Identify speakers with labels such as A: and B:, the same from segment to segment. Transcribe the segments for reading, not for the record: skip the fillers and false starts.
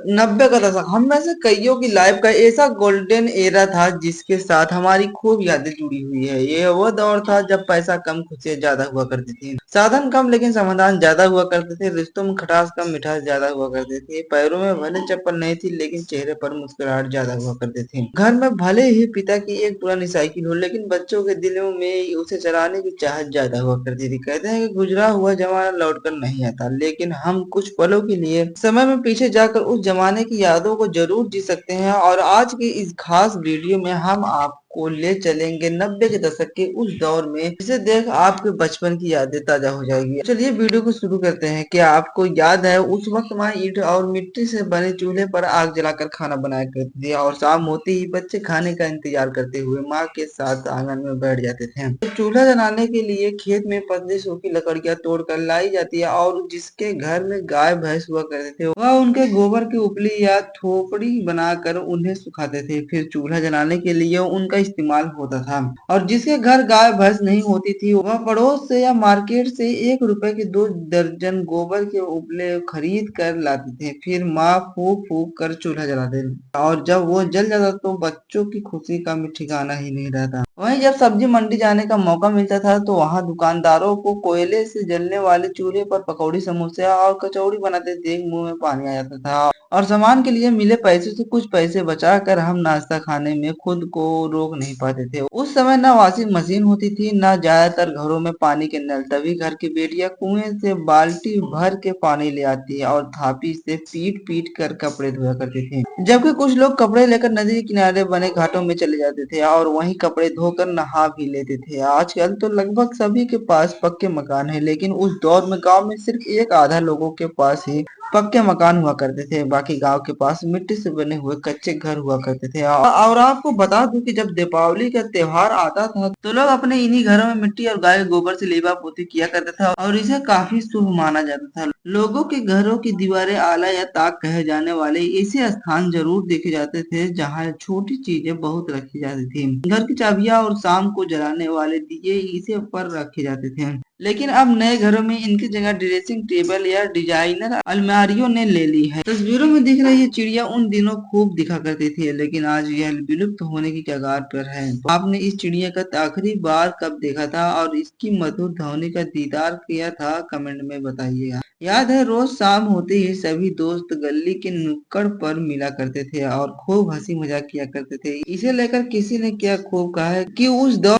A: 90 का दशक हम में से कईयों की लाइफ का ऐसा गोल्डन एरा था जिसके साथ हमारी खूब यादें जुड़ी हुई है। ये वो दौर था जब पैसा कम खुशियां ज्यादा हुआ करती थी, साधन कम लेकिन समाधान ज्यादा हुआ करते थे, रिश्तों में खटास कम मिठास ज्यादा हुआ करती थी, पैरों में भले चप्पल नहीं थी लेकिन चेहरे पर मुस्कुराहट ज्यादा हुआ करती थी। घर में भले ही पिता की एक पुरानी साइकिल हो लेकिन बच्चों के दिलों में उसे चलाने की चाहत ज्यादा हुआ करती थी। कहते हैं कि गुजरा हुआ जमाना लौटकर नहीं आता, लेकिन हम कुछ पलों के लिए समय में पीछे जाकर उस जमाने की यादों को जरूर जी सकते हैं। और आज की इस खास वीडियो में हम आपको ले चलेंगे 90 के दशक के उस दौर में जिसे देख आपके बचपन की यादें ताजा हो जाएगी। चलिए वीडियो को शुरू करते हैं। क्या आपको याद है उस वक्त माँ ईंट और मिट्टी से बने चूल्हे पर आग जलाकर खाना बनाया करती थी और शाम होते ही बच्चे खाने का इंतजार करते हुए माँ के साथ आंगन में बैठ जाते थे। तो चूल्हा जलाने के लिए खेत में पतली सूखी लकड़ियां तोड़कर लाई जाती है और जिसके घर में गाय भैंस हुआ करते थे वह उनके गोबर की उपली या थोपड़ी बनाकर उन्हें सुखाते थे। फिर चूल्हा जलाने के लिए उनका इस्तेमाल होता था और जिसके घर गाय भैंस नहीं होती थी वह पड़ोस से या मार्केट से 1 रुपए के 2 दर्जन गोबर के उपले खरीद कर लाते थे। फिर माँ फूक फूक कर चूल्हा जलाते थे और जब वो जल जाता तो बच्चों की खुशी का भी ठिकाना ही नहीं रहता। वहीं जब सब्जी मंडी जाने का मौका मिलता था तो वहां दुकानदारों को कोयले से जलने वाले चूल्हे पर पकौड़ी समोसे और कचौड़ी बनाते देख मुंह में पानी आ जाता था। और सामान के लिए मिले पैसे से कुछ पैसे बचाकर हम नाश्ता खाने में खुद को रोक नहीं पाते थे। उस समय न वॉशिंग मशीन होती थी न ज्यादातर घरों में पानी के नल, तभी घर की बेटियां कुएं से बाल्टी भर के पानी ले आती और थापी से पीट पीट कर कपड़े धोया करती थी। जबकि कुछ लोग कपड़े लेकर नदी के किनारे बने घाटों में चले जाते थे और वहीं कपड़े धोकर नहा भी लेते थे। आजकल तो लगभग सभी के पास पक्के मकान है, लेकिन उस दौर में गांव में सिर्फ एक आधा लोगों के पास ही पक्के मकान हुआ करते थे। बाकी गांव के पास मिट्टी से बने हुए कच्चे घर हुआ करते थे। और आपको बता दूं कि जब दीपावली का त्योहार आता था तो लोग अपने इन्हीं घरों में मिट्टी और गाय के गोबर से लीपा पोती किया करते थे और इसे काफी शुभ माना जाता था। लोगों के घरों की दीवारें आला या ताक कहे जाने वाले ऐसे स्थान जरूर देखे जाते थे जहाँ छोटी चीजें बहुत रखी जाती थी। घर की चाबियां और शाम को जलाने वाले दिए इसे पर रखे जाते थे। लेकिन अब नए घरों में इनकी जगह ड्रेसिंग टेबल या डिजाइनर अलमारियों ने ले ली है। तस्वीरों में दिख रही ये चिड़िया उन दिनों खूब दिखा करती थी, लेकिन आज यह विलुप्त होने की कगार पर है। आपने इस चिड़िया का आखिरी बार कब देखा था और इसकी मधुर ध्वनि का दीदार किया था? कमेंट में बताइएगा। याद है रोज शाम होते ही सभी दोस्त गली के नुक्कड़ पर मिला करते थे और खूब हंसी मजाक किया करते थे। इसे लेकर किसी ने क्या खूब कहा है कि उस दौर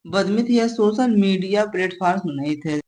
A: बदमित या सोशल मीडिया प्लेटफॉर्म नहीं थे।